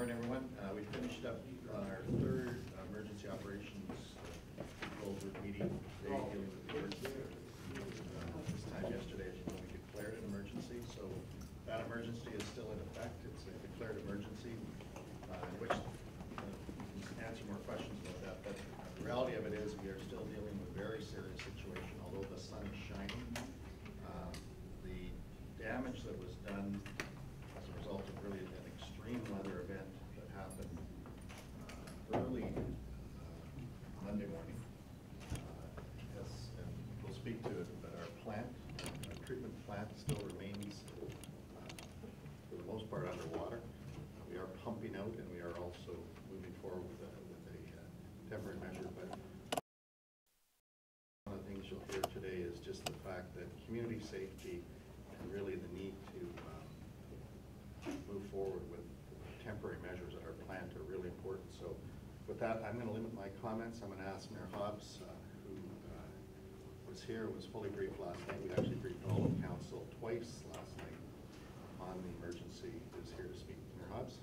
morning, everyone. We finished up our third emergency operations control group meeting today, dealing with the emergency. This time yesterday, as you know, we declared an emergency, so that emergency is still in effect. It's a declared emergency, which you can answer more questions about that. But the reality of it is, we are still dealing with a very serious situation. Although the sun is shining, the damage that was done as a result of really an extreme weather event that happened early Monday morning. Yes, and we'll speak to it, but our plant, our treatment plant still remains for the most part underwater. We are pumping out and we are also moving forward with a temporary measure. But one of the things you'll hear today is just the fact that community safety and really the need to move forward with temporary measures at our plant are really important. So with that, I'm going to limit my comments. I'm going to ask Mayor Hobbs, who was here, was fully briefed last night. We actually briefed all of council twice last night on the emergency, is here to speak. Mayor Hobbs.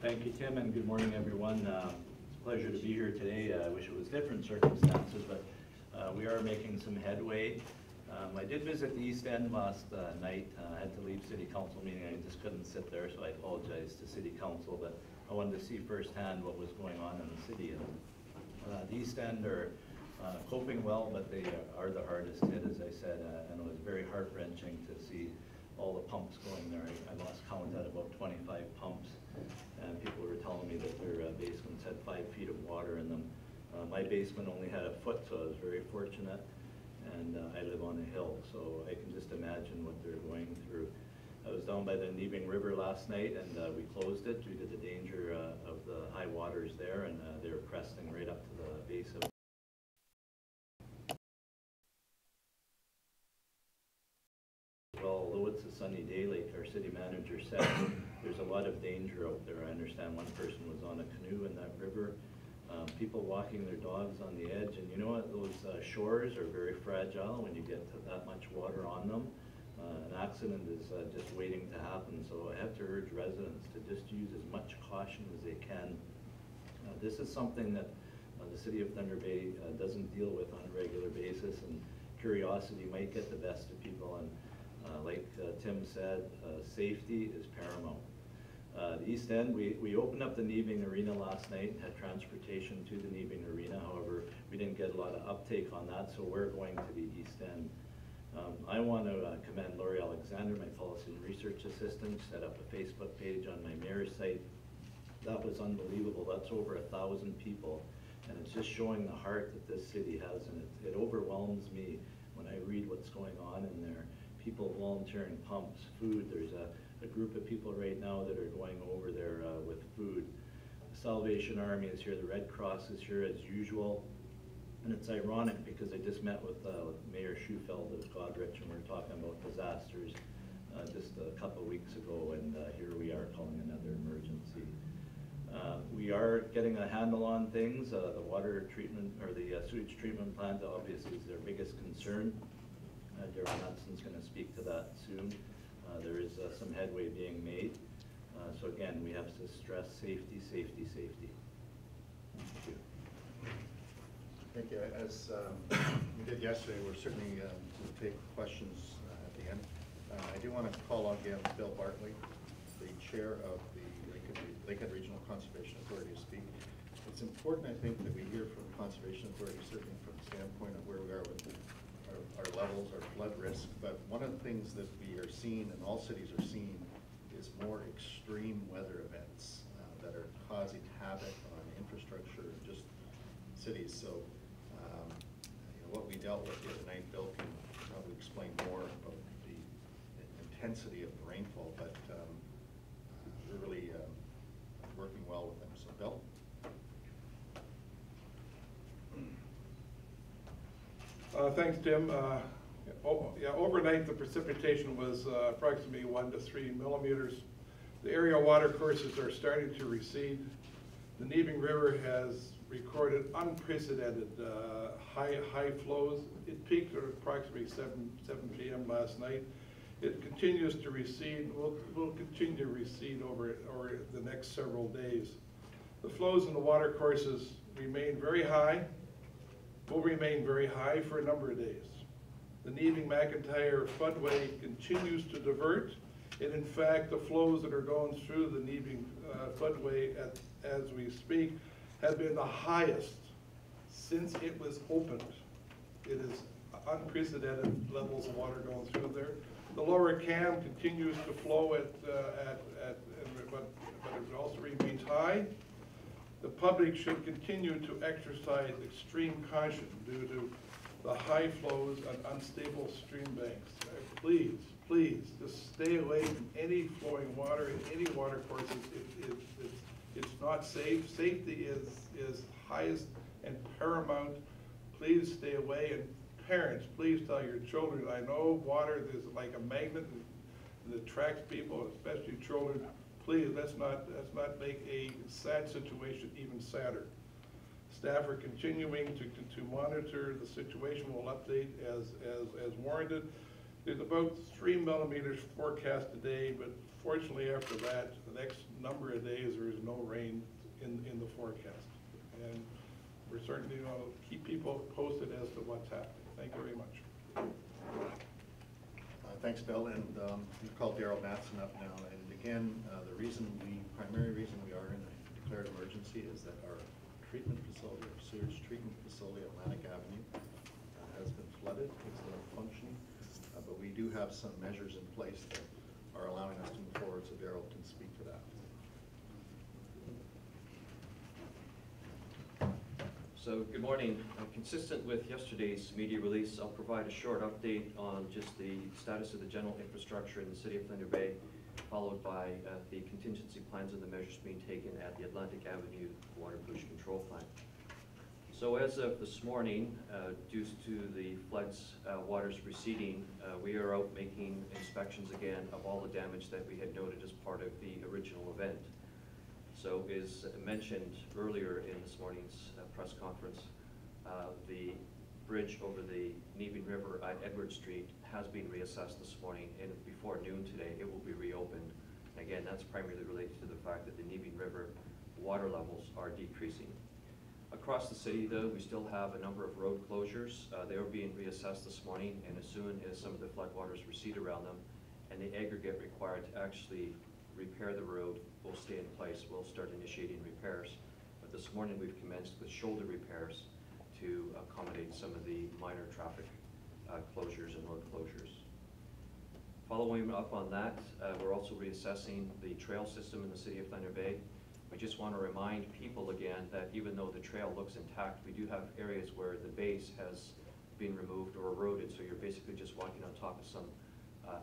Thank you, Tim, and good morning, everyone. It's a pleasure to be here today. I wish it was different circumstances, but we are making some headway. I did visit the East End last night. I had to leave City Council meeting. I just couldn't sit there, so I apologize to City Council, but I wanted to see firsthand what was going on in the city. And the East End are coping well, but they are the hardest hit, as I said, and it was very heart-wrenching to see all the pumps going there. I lost count at about 25 pumps, and people were telling me that their basements had 5 feet of water in them. My basement only had a foot, so I was very fortunate. And I live on a hill, so I can just imagine what they're going through. I was down by the Neving River last night, and we closed it due to the danger of the high waters there, and they were cresting right up to the base of it. Well, although it's a sunny day, like our city manager said, there's a lot of danger out there. I understand one person was on a canoe in that river. People walking their dogs on the edge, and you know what, those shores are very fragile when you get to that much water on them. An accident is just waiting to happen, so I have to urge residents to just use as much caution as they can. This is something that the City of Thunder Bay doesn't deal with on a regular basis, and curiosity might get the best of people, and like Tim said, safety is paramount. The East End, we opened up the Neving Arena last night and had transportation to the Neving Arena. However, we didn't get a lot of uptake on that, so we're going to the East End. I want to commend Laurie Alexander, my policy and research assistant, set up a Facebook page on my mayor's site. That was unbelievable. That's over 1,000 people, and it's just showing the heart that this city has, and it overwhelms me when I read what's going on in there. People volunteering pumps, food. There's a group of people right now that are going over there with food. The Salvation Army is here, the Red Cross is here as usual. And it's ironic because I just met with Mayor Schufeld of Godrich, and we were talking about disasters just a couple of weeks ago, and here we are calling another emergency. We are getting a handle on things. The water treatment, or the sewage treatment plant obviously is their biggest concern. Darren Hudson's going to speak to that soon. There is some headway being made. So again, we have to stress safety, safety, safety. Thank you. Thank you. As we did yesterday, we're certainly going to take questions at the end. I do want to call on again Bill Bartley, the chair of the Lakehead Regional Conservation Authority, to speak. It's important, I think, that we hear from the Conservation Authority, certainly from the standpoint of where we are with our levels, our flood risk, but one of the things that we are seeing, and all cities are seeing, is more extreme weather events that are causing havoc on infrastructure and just cities. So, you know, what we dealt with the other night, Bill can probably explain more about the intensity of the rainfall, but we're really working well with them. So, Bill? Thanks, Tim. Overnight the precipitation was approximately 1 to 3 millimeters. The area water courses are starting to recede. The Neving River has recorded unprecedented high flows. It peaked at approximately 7 p.m. last night, It continues to recede, will continue to recede over the next several days. The flows in the water courses remain very high, will remain very high for a number of days. The Neving-McIntyre floodway continues to divert, and in fact, the flows that are going through the Neving floodway as we speak have been the highest since it was opened. It is unprecedented levels of water going through there. The lower Cam continues to flow but it also remains high. The public should continue to exercise extreme caution due to the high flows and unstable stream banks. Please, just stay away from any flowing water in any water courses. It's not safe. Safety is highest and paramount. Please stay away. And parents, please tell your children, I know water is like a magnet that attracts people, especially children. Please, let's not make a sad situation even sadder. Staff are continuing to monitor the situation. We'll update as warranted. There's about 3 millimeters forecast today, but fortunately after that, the next number of days, there is no rain in the forecast. And we're certainly going to keep people posted as to what's happening. Thank you very much. Thanks, Bill. And you've called Daryl Matson up now. And again, the primary reason we are in a declared emergency is that our treatment facility, our sewage treatment facility, Atlantic Avenue, has been flooded. It's not functioning. But we do have some measures in place that are allowing us to move forward, so Daryl can speak to that. So good morning. Consistent with yesterday's media release, I'll provide a short update on just the status of the general infrastructure in the city of Thunder Bay, followed by the contingency plans and the measures being taken at the Atlantic Avenue Water Pollution Control Plant. So as of this morning, due to the floods, waters receding, we are out making inspections again of all the damage that we had noted as part of the original event. So as mentioned earlier in this morning's press conference, the bridge over the Neving River at Edward Street has been reassessed this morning, and before noon today it will be reopened. Again, that's primarily related to the fact that the Neving River water levels are decreasing. Across the city, though, we still have a number of road closures. They are being reassessed this morning, and as soon as some of the floodwaters recede around them and the aggregate required to actually repair the road will stay in place, we'll start initiating repairs. But this morning we've commenced with shoulder repairs to accommodate some of the minor traffic closures and road closures. Following up on that, we're also reassessing the trail system in the city of Thunder Bay. We just want to remind people again that even though the trail looks intact, we do have areas where the base has been removed or eroded, so you're basically just walking on top of some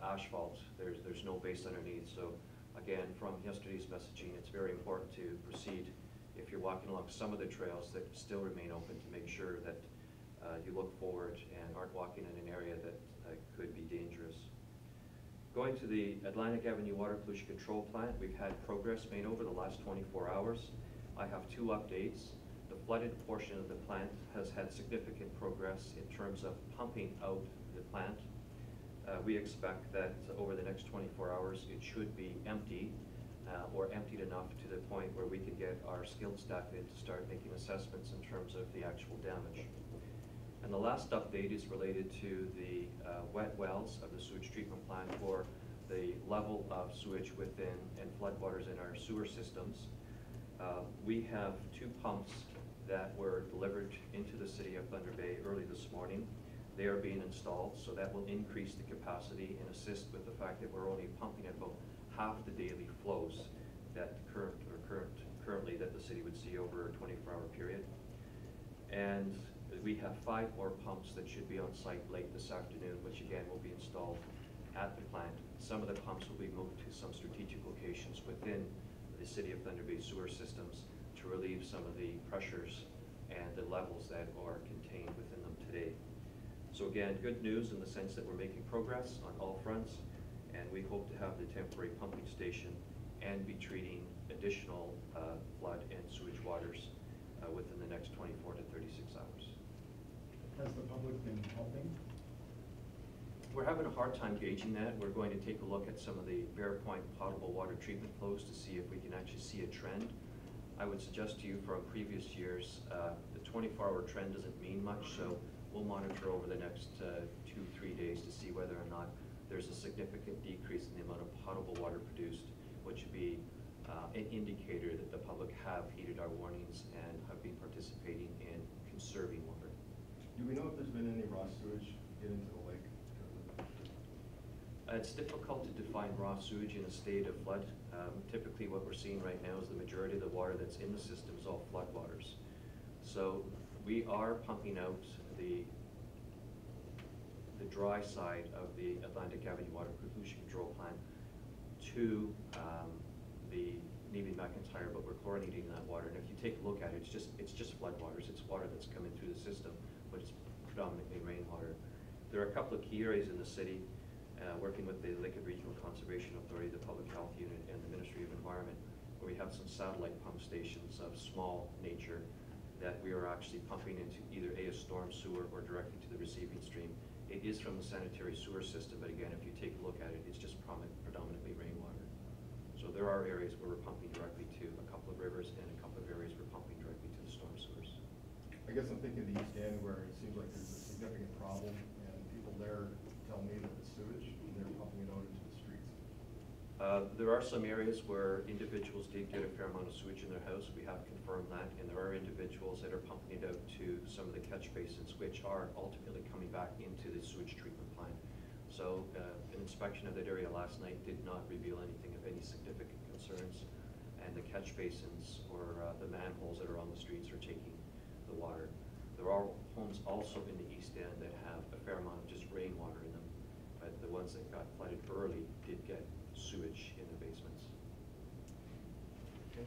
asphalt. There's no base underneath. So again, from yesterday's messaging, it's very important to proceed if you're walking along some of the trails that still remain open, to make sure that you look forward and aren't walking in an area that could be dangerous. Going to the Atlantic Avenue Water Pollution Control Plant, we've had progress made over the last 24 hours. I have 2 updates. The flooded portion of the plant has had significant progress in terms of pumping out the plant. We expect that over the next 24 hours it should be empty or emptied enough to the point where we can get our skilled staff in to start making assessments in terms of the actual damage. And the last update is related to the wet wells of the sewage treatment plant, or the level of sewage within and floodwaters in our sewer systems. We have 2 pumps that were delivered into the city of Thunder Bay early this morning. They are being installed, so that will increase the capacity and assist with the fact that we're only pumping at about half the daily flows that currently that the city would see over a 24-hour period. And we have 5 more pumps that should be on site late this afternoon, which again will be installed at the plant. Some of the pumps will be moved to some strategic locations within the city of Thunder Bay sewer systems to relieve some of the pressures and the levels that are contained within them today. So again, good news in the sense that we're making progress on all fronts, and we hope to have the temporary pumping station and be treating additional flood and sewage waters within the next 24 to 36 hours. Has the public been helping? We're having a hard time gauging that. We're going to take a look at some of the Bear Point potable water treatment flows to see if we can actually see a trend. I would suggest to you from previous years, the 24-hour trend doesn't mean much, so we'll monitor over the next 2-3 days to see whether or not there's a significant decrease in the amount of potable water produced, which would be an indicator that the public have heeded our warnings and have been participating in conserving water. Do we know if there's been any raw sewage get into the lake? It's difficult to define raw sewage in a state of flood. Typically what we're seeing right now is the majority of the water that's in the system is all floodwaters. So we are pumping out the dry side of the Atlantic Avenue Water Pollution Control Plant to the Neabing-McIntyre, but we're chlorinating that water. And if you take a look at it, it's just floodwaters. It's water that's coming through the system, but it's predominantly rainwater. There are a couple of key areas in the city, working with the Lakehead Regional Conservation Authority, the Public Health Unit, and the Ministry of Environment, where we have some satellite pump stations of small nature that we are actually pumping into either a storm sewer or directly to the receiving stream. It is from the sanitary sewer system, but again, if you take a look at it, it's just predominantly rainwater. So there are areas where we're pumping directly to a couple of rivers and a couple of areas we're pumping directly to the storm sewers. I guess I'm thinking the East End where it seems like there's a significant problem, and people there tell me that it's sewage, and they're pumping it out into the streets. There are some areas where individuals did get a fair amount of sewage in their house. We have confirmed that, and there are individuals that are pumping it out to some of the catch basins, which are ultimately coming back into the sewage treatment plant. So an inspection of that area last night did not reveal anything of any significant concerns, and the catch basins or the manholes that are on the streets are taking the water. There are homes also in the East End that have a fair amount of just rainwater in them, but the ones that got flooded early did get sewage in the basements. Okay.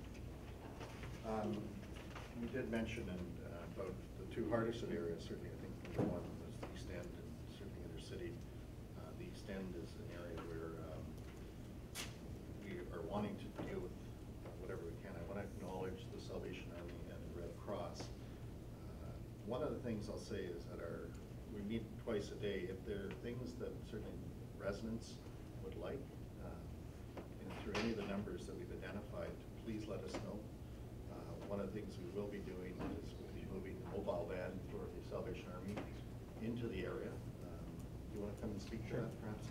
You did mention about the two hardest hit areas, certainly I think number one was the East End and certainly inner city. The East End is an area where we are wanting to deal with whatever we can. I want to acknowledge the Salvation Army and the Red Cross. One of the things I'll say is that we meet twice a day. If there are things that certainly residents would like, and through any of the numbers that we've identified, please let us know. One of the things we will be doing is we'll be moving the mobile van for the Salvation Army into the area. Do you want to come and speak to that, perhaps?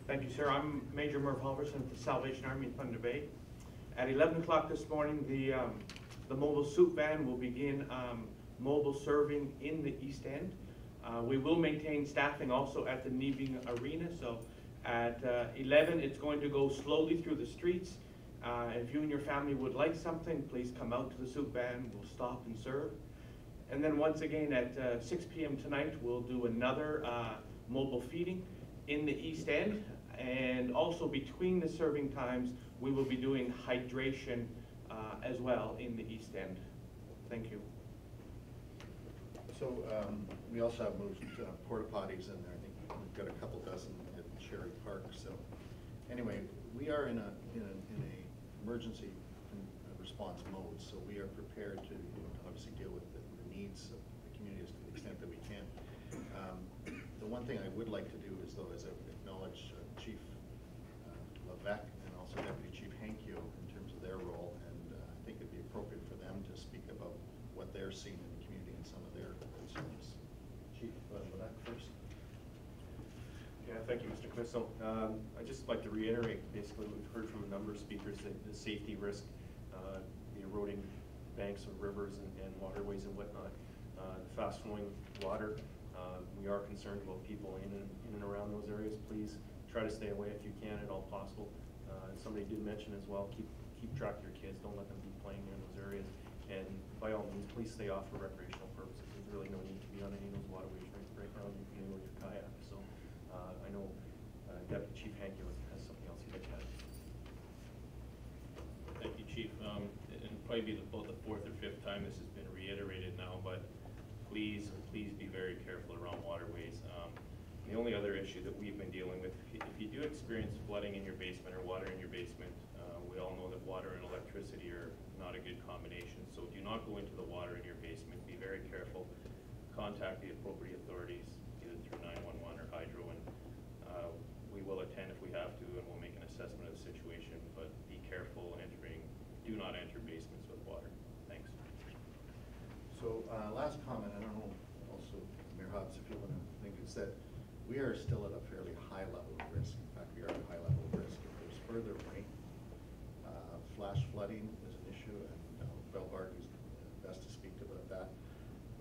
Thank you, sir. I'm Major Merv Halverson with the Salvation Army in Thunder Bay. At 11 o'clock this morning, the mobile soup van will begin mobile serving in the East End. We will maintain staffing also at the Neabing Arena, so at 11 it's going to go slowly through the streets. If you and your family would like something, please come out to the soup van. We'll stop and serve. And then once again at 6 p.m. tonight, we'll do another mobile feeding in the East End. And also between the serving times, we will be doing hydration as well in the East End. Thank you. So we also have moved porta potties in there. I think we've got a couple dozen at Cherry Park. So anyway, we are in a emergency response mode. So we are prepared to obviously deal with the needs of the communities to the extent that we can. The one thing I would like to do is acknowledge Chief Levesque and also Deputy Chief Hankio in terms of their role, and I think it'd be appropriate for them to speak about what they're seeing in the community and some of their concerns. Chief Levesque first. Yeah, thank you, Mr. Commisso. I'd just like to reiterate, basically, we've heard from a number of speakers that the safety risk, the eroding banks of rivers and waterways and whatnot, the fast-flowing water. We are concerned about people in and around those areas. Please try to stay away if you can at all possible. Somebody did mention as well, keep track of your kids. Don't let them be playing near those areas. And by all means, please stay off for recreational purposes. There's really no need to be on any of those waterways right now. You can do with your kayak. So I know Deputy Chief Hankio has something else he'd like to add. Thank you, Chief. And probably be about the fourth or fifth time this has been reiterated now, but please be very careful around waterways. The only other issue that we've been dealing with, if you do experience flooding in your basement or water in your basement, we all know that water and electricity are not a good combination. So do not go into the water in your basement. Be very careful. Contact the appropriate authorities, either through 911 assessment of the situation, but be careful do not enter basements with water. Thanks. So, last comment, I don't know, also, Mayor Hobbs, if you want to think, is that we are still at a fairly high level of risk. In fact, we are at a high level of risk. If there's further rain, flash flooding is an issue, and Belbart is best to speak about that.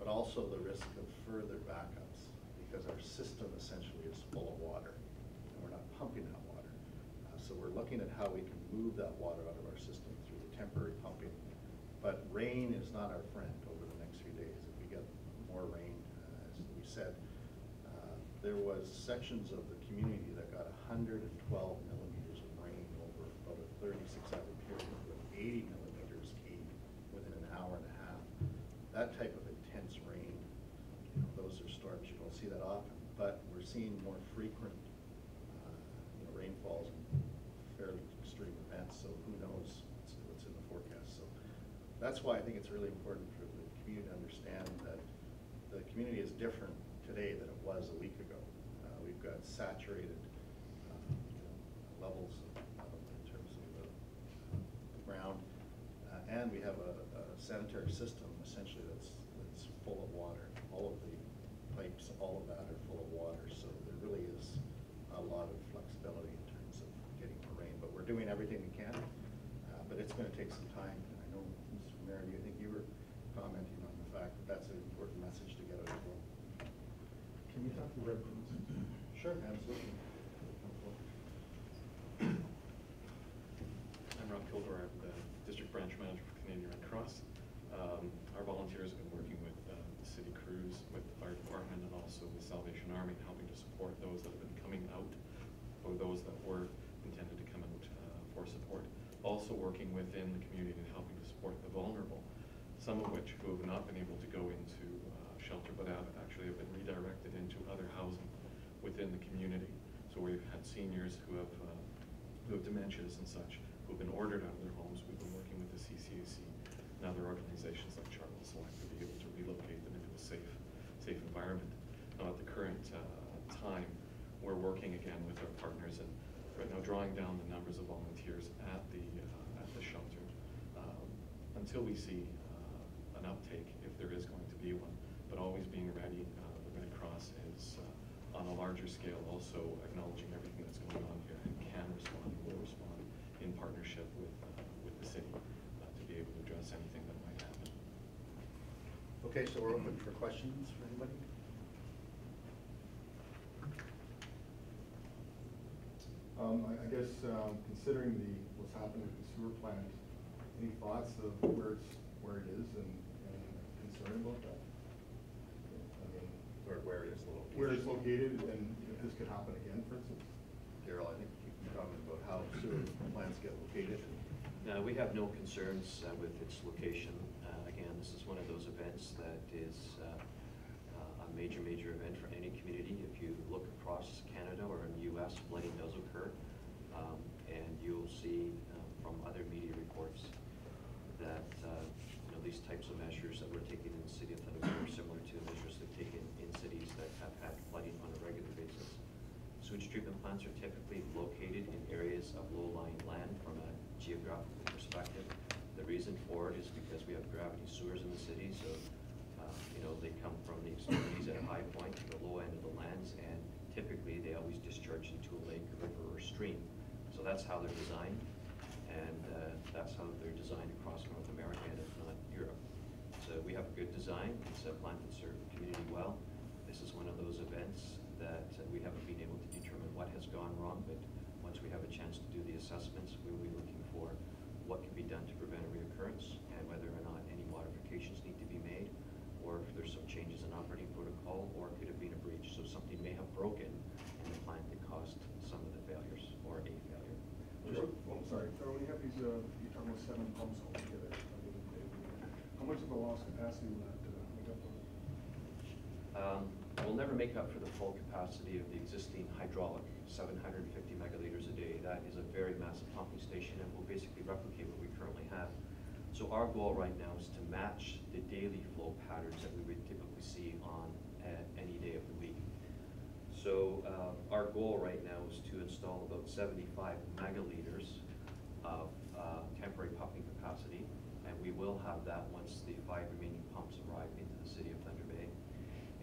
But also the risk of further backups, because our system essentially is full of water, and we're not pumping that water. So we're looking at how we can move that water out of our system through the temporary pumping. But rain is not our friend over the next few days. If we get more rain, as we said, there was sections of the community that got 112 millimeters of rain over about a 36-hour period, with 80 millimeters came within an hour and a half. That type of intense rain, those are storms you don't see that often, but we're seeing more frequent rainfalls and fairly extreme events, so who knows what's in the forecast. So that's why I think it's really important for the community to understand that the community is different today than it was a week ago. We've got saturated levels in terms of the ground, and we have a sanitary system essentially that's full of water. All of the pipes, all of that are full of water, so there really is a lot of flexibility in terms of getting more rain. But we're doing everything we can, but it's going to take some time. And I know, Mr. Mayor, I think you were commenting on the fact that that's an important message to get out as well. Can you talk to Red Cross? Sure, absolutely. I'm Rob Kilgore, I'm the District Branch Manager for Canadian Red Cross. Our volunteers have been working with the city crews, with the fire department, and also the Salvation Army, helping to support those that have been coming out, or those that were intended to come out for support. Also working within the community and helping to support the vulnerable, some of which who have not been able to go into shelter, but have been redirected into other housing within the community. So we've had seniors who have dementias and such, who've been ordered out of their homes. We've been working with the CCAC and other organizations like Charles Select to be able to relocate them into a safe environment. Now at the current time, we're working again with our partners and right now drawing down the numbers of volunteers at the shelter until we see an uptake, if there is going to be one. But always being ready. The Red Cross is on a larger scale also acknowledging everything that's going on here and can respond, will respond in partnership with the city to be able to address anything that might happen. Okay, so we're open for questions for anybody. I guess considering what's happened with the sewer plant, any thoughts of where it is and concern about that? I mean, Where it is located. where it's located, and if this could happen again, for instance? Daryl, I think you can comment about how sewer plants get located. We have no concerns with its location. Again, this is one of those events that is a major event for any community. If you look across Canada or in the U.S., flooding does occur, and you'll see from other media reports that these types of measures that we're taking in the city of Thunder Bay are similar to measures that are taken in cities that have had flooding on a regular basis. Sewage treatment plants are typically located in areas of low-lying land from a geographical perspective. The reason for it is because we have gravity sewers in the city, so they come from the extremities at a high point to the low end of the lands, and typically they always discharge into a lake, river, or stream. So that's how they're designed, and that's how they're designed across North America and if not Europe. So we have a good design. It's a plant that serves the community well. This is one of those events that we haven't been able to determine what has gone wrong, but once we have a chance to do the assessments, we will be looking for what can be done to prevent a reoccurrence and whether or not any modifications need to be made, or if there's some changes in operating protocol, or could have been a breach. So something may have broken in the plant that caused some of the failures or a failure. I'm sorry, when you have these, you're talking about 7 pumps altogether. How much of a lost capacity will that make up for? We'll never make up for the full capacity of the existing hydraulic, 750 megaliters a day. That is a very massive pumping station, and will basically replicate what we currently have. So our goal right now is to match the daily flow patterns that we would typically see on any day of the week. So our goal right now is to install about 75 megaliters of temporary pumping capacity, and we will have that once the 5 remaining pumps arrive into the city of Thunder Bay.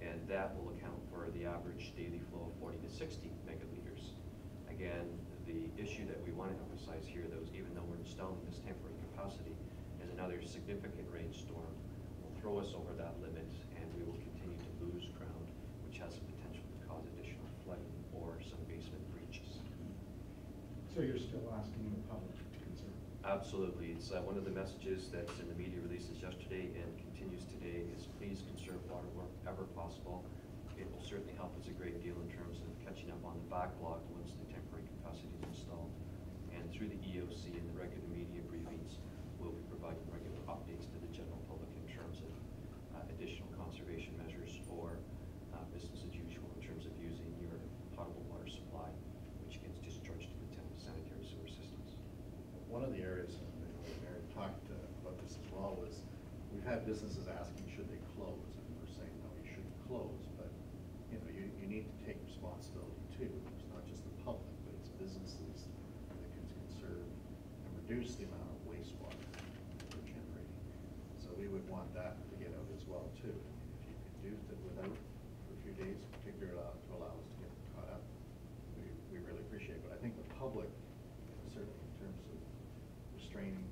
And that will account for the average daily flow of 40 to 60 megaliters. Again, the issue that we want to emphasize here, though, is even though we're installing this temporary capacity, is another significant rainstorm will throw us over that limit, and we will continue to lose ground, which has the potential to cause additional flooding or some basement breaches. So you're still asking the public to conserve? Absolutely. It's one of the messages that's in the media releases yesterday and continues today is please conserve water wherever possible. It will certainly help us a great deal in terms of catching up on the backlog once the temporary capacity is installed. And through the EOC and the regular media briefings, we'll be providing regular updates to the general public in terms of additional conservation measures or business as usual in terms of using your potable water supply, which gets discharged to the town sanitary sewer systems. One of the areas, and Mary talked about this as well, was we've had businesses asking should they close, and we're saying no, you shouldn't close, but you need to take responsibility too. It's not just the public, but it's businesses that can conserve and reduce the amount of wastewater that they're generating. So we would want that to get out as well too. If you could do that without for a few days, particularly to allow us to get caught up, we really appreciate it. But I think the public, certainly in terms of restraining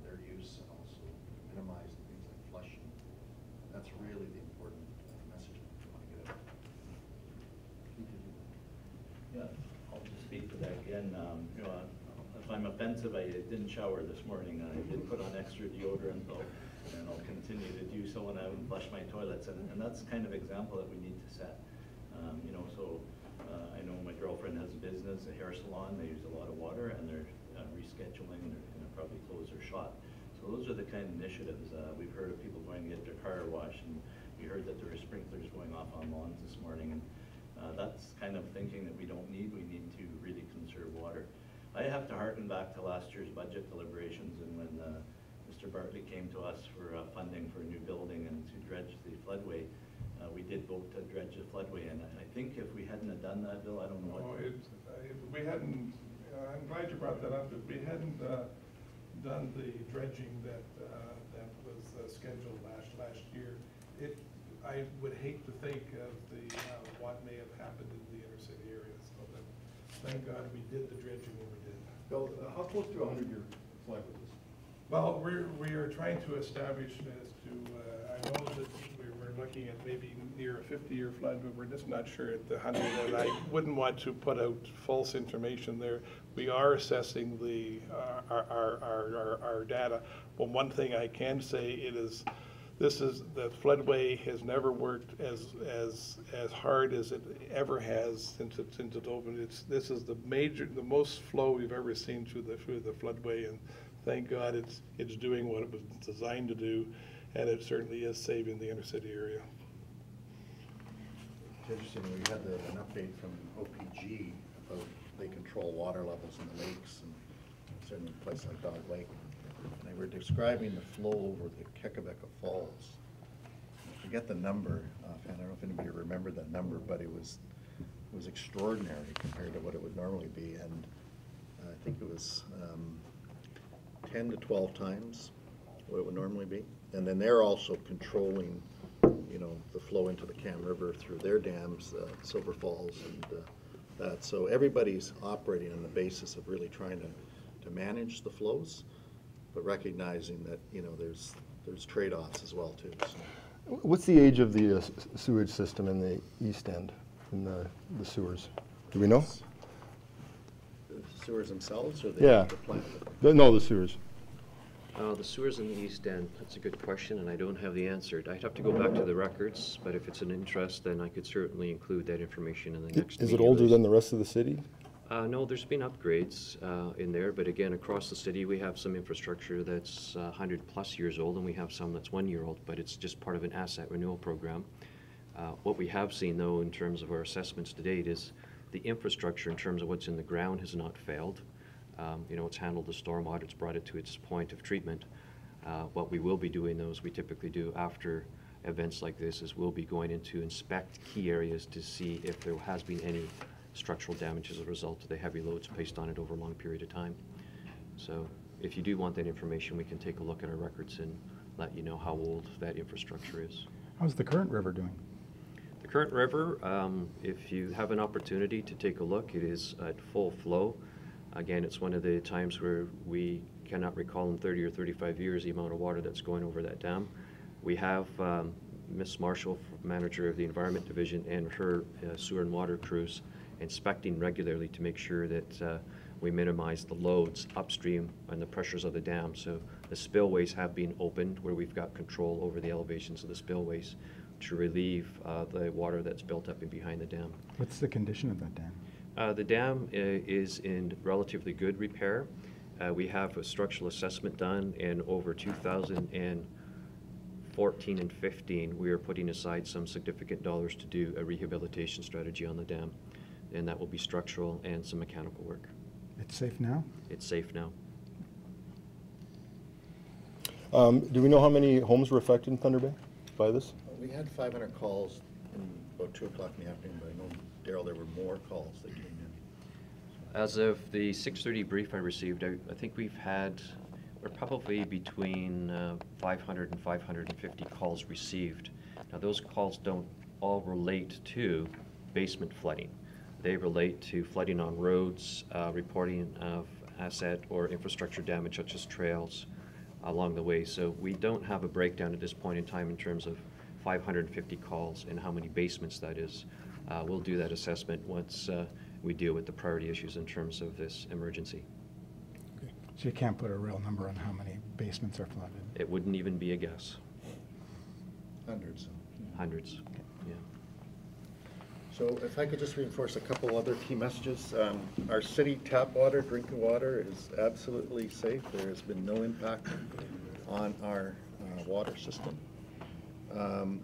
their use and also minimizing things like flushing, that's really the important message we want to get out. Yeah, I'll just speak to that again. You know, if I'm offensive, I didn't shower this morning. I did put on extra deodorant though, and I'll continue to do so when I haven't flushed my toilets. And that's the kind of example that we need to set. You know, so I know my girlfriend has a business, a hair salon. They use a lot of water, and they're rescheduling. They're going to probably close their shop. So those are the kind of initiatives. We've heard of people going to get their car washed, and we heard that there were sprinklers going off on lawns this morning. And that's kind of thinking that we don't need. We need to really conserve water. I have to harken back to last year's budget deliberations, and when Mr. Bartley came to us for funding for a new building and to dredge the floodway, we did vote to dredge the floodway. And I think if we hadn't have done that, Bill, I don't know what. We hadn't, I'm glad you brought that up, if we hadn't done the dredging that was scheduled last year, I would hate to think of what may have happened in the inner city area. So that, thank God we did the dredging when we did. Bill, how close to 100-year flood was this? Well, we are trying to establish as to, I know that we're looking at maybe near a 50-year flood, but we're just not sure at the 100. And I wouldn't want to put out false information there. We are assessing our data. But one thing I can say the floodway has never worked as hard as it ever has since it's opened. This is the most flow we've ever seen through the floodway, and thank God it's doing what it was designed to do, and it certainly is saving the inner city area. It's interesting, we had an update from OPG about they control water levels in the lakes, and certainly a place like Dog Lake. And they were describing the flow over the Kekabeka Falls. I forget the number offhand. I don't know if anybody remembered that number, but it was extraordinary compared to what it would normally be. And I think it was 10 to 12 times what it would normally be. And then they're also controlling, you know, the flow into the Cam River through their dams, Silver Falls, and that. So everybody's operating on the basis of really trying to manage the flows, but recognizing that, you know, there's trade-offs as well too. So. What's the age of the sewage system in the east end, in the sewers? Do we know? The sewers themselves, or the plant? No, the sewers. The sewers in the east end, that's a good question, and I don't have the answer. I'd have to go back to the records, but if it's an interest, then I could certainly include that information in the next Is it media older release. than the rest of the city? No, there's been upgrades in there, but again, across the city, we have some infrastructure that's 100+ years old, and we have some that's 1 year old, but it's just part of an asset renewal program. What we have seen, though, in terms of our assessments to date is the infrastructure in terms of what's in the ground has not failed. You know, it's handled the stormwater, it's brought it to its point of treatment. What we will be doing, though, is we typically do after events like this is we'll be going in to inspect key areas to see if there has been any structural damage as a result of the heavy loads placed on it over a long period of time. So if you do want that information, we can take a look at our records and let you know how old that infrastructure is. How's the current river doing? The current river, if you have an opportunity to take a look, it is at full flow. Again, it's one of the times where we cannot recall in 30 or 35 years the amount of water that's going over that dam. We have Ms. Marshall, manager of the Environment Division, and her sewer and water crews inspecting regularly to make sure that we minimize the loads upstream and the pressures of the dam. So the spillways have been opened where we've got control over the elevations of the spillways to relieve the water that's built up in behind the dam. What's the condition of that dam? The dam is in relatively good repair. We have a structural assessment done, and over 2014 and 15, we are putting aside some significant dollars to do a rehabilitation strategy on the dam, and that will be structural and some mechanical work. It's safe now? It's safe now. Do we know how many homes were affected in Thunder Bay by this? We had 500 calls in about 2 o'clock in the afternoon, but I know, Daryl, there were more calls that came in. As of the 6:30 brief I received, I think we're probably between 500 and 550 calls received. Now, those calls don't all relate to basement flooding. They relate to flooding on roads, reporting of asset or infrastructure damage such as trails along the way. So we don't have a breakdown at this point in time in terms of 550 calls and how many basements that is. We'll do that assessment once we deal with the priority issues in terms of this emergency. Okay. So you can't put a real number on how many basements are flooded? It wouldn't even be a guess. Hundreds. Hundreds, yeah. So if I could just reinforce a couple other key messages. Our city tap water, drinking water is absolutely safe. There has been no impact on our water system.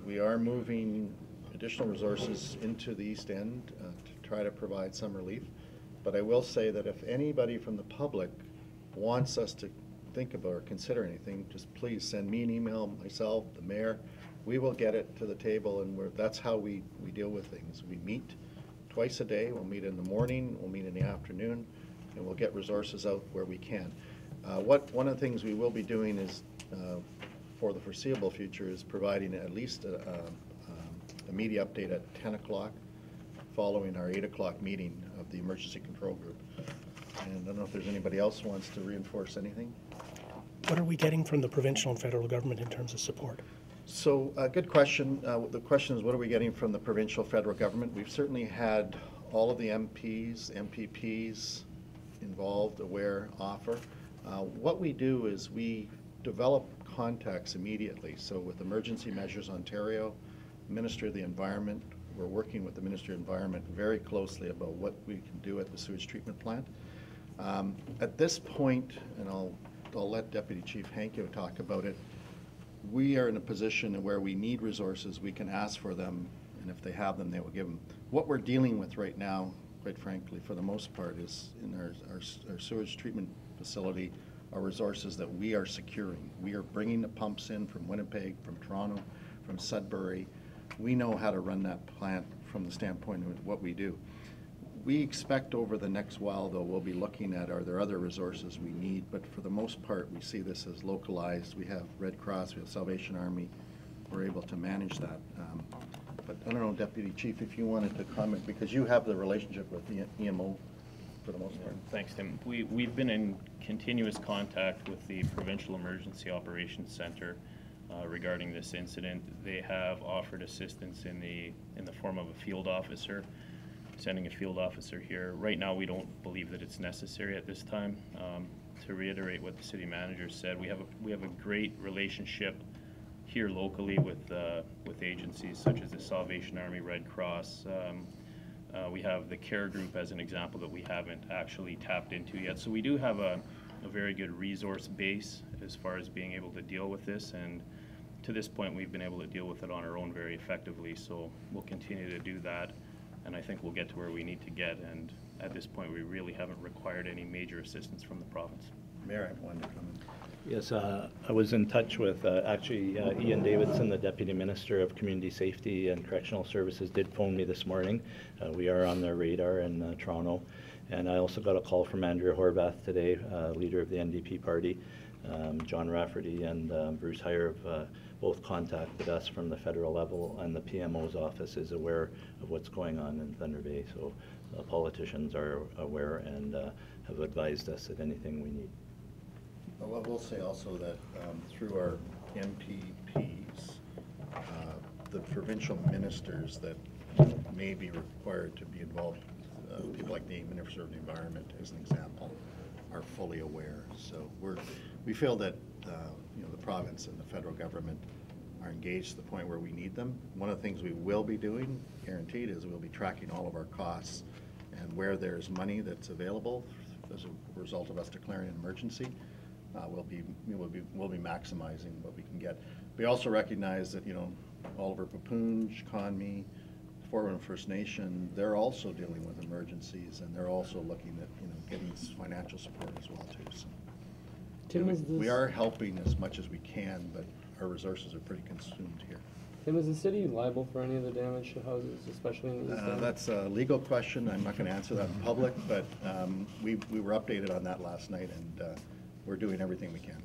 We are moving additional resources into the East End to try to provide some relief. But I will say that if anybody from the public wants us to think about or consider anything, just please send me an email, myself, the mayor. We will get it to the table, and that's how we deal with things. We meet twice a day. We'll meet in the morning, we'll meet in the afternoon, and we'll get resources out where we can. One of the things we will be doing is, for the foreseeable future, is providing at least a media update at 10 o'clock following our 8 o'clock meeting of the Emergency Control Group. And I don't know if there's anybody else who wants to reinforce anything. What are we getting from the provincial and federal government in terms of support? So, good question. The question is, what are we getting from the provincial federal government? We've certainly had all of the MPs, MPPs involved, aware, offer. What we do is we develop contacts immediately. So with Emergency Measures Ontario, Ministry of the Environment, we're working with the Ministry of Environment very closely about what we can do at the sewage treatment plant. At this point, and I'll let Deputy Chief Hankio talk about it, we are in a position where we need resources. We can ask for them, and if they have them, they will give them. What we're dealing with right now, quite frankly, for the most part, is in our sewage treatment facility are resources that we are securing. We are bringing the pumps in from Winnipeg, from Toronto, from Sudbury. We know how to run that plant from the standpoint of what we do. We expect over the next while, though, we'll be looking at, are there other resources we need? But for the most part, we see this as localized. We have Red Cross, we have Salvation Army. We're able to manage that. But I don't know, Deputy Chief, if you wanted to comment, because you have the relationship with the EMO for the most part. Thanks, Tim. We've been in continuous contact with the Provincial Emergency Operations Center regarding this incident. They have offered assistance in the form of a field officer, sending a field officer here. Right now, we don't believe that it's necessary at this time. To reiterate what the city manager said, we have a great relationship here locally with agencies such as the Salvation Army, Red Cross. We have the care group as an example that we haven't actually tapped into yet. So we do have a very good resource base as far as being able to deal with this, and to this point we've been able to deal with it on our own very effectively. So we'll continue to do that, and I think we'll get to where we need to get, and at this point we really haven't required any major assistance from the province. Mayor, I have one to comment. Yes, I was in touch with, actually, Ian Davidson, the Deputy Minister of Community Safety and Correctional Services, did phone me this morning. We are on their radar in Toronto. And I also got a call from Andrea Horvath today, leader of the NDP party. John Rafferty and Bruce Heyer have both contacted us from the federal level, and the PMO's office is aware of what's going on in Thunder Bay. So politicians are aware and have advised us of anything we need. Well, I will say also that through our MPPs, the provincial ministers that may be required to be involved, people like the Minister of the Environment, as an example, are fully aware. So we feel that the province and the federal government are engaged to the point where we need them. One of the things we will be doing, guaranteed, is we'll be tracking all of our costs, and where there's money that's available as a result of us declaring an emergency, we'll be maximizing what we can get. We also recognize that Oliver Papoonge, Conmee, Forward First Nation, they're also dealing with emergencies, and they're also looking at getting financial support as well too. So Tim, we are helping as much as we can, but our resources are pretty consumed here. Tim, is the city liable for any of the damage to houses, especially in the east end? That's a legal question. I'm not going to answer that in public, but we were updated on that last night, and we're doing everything we can.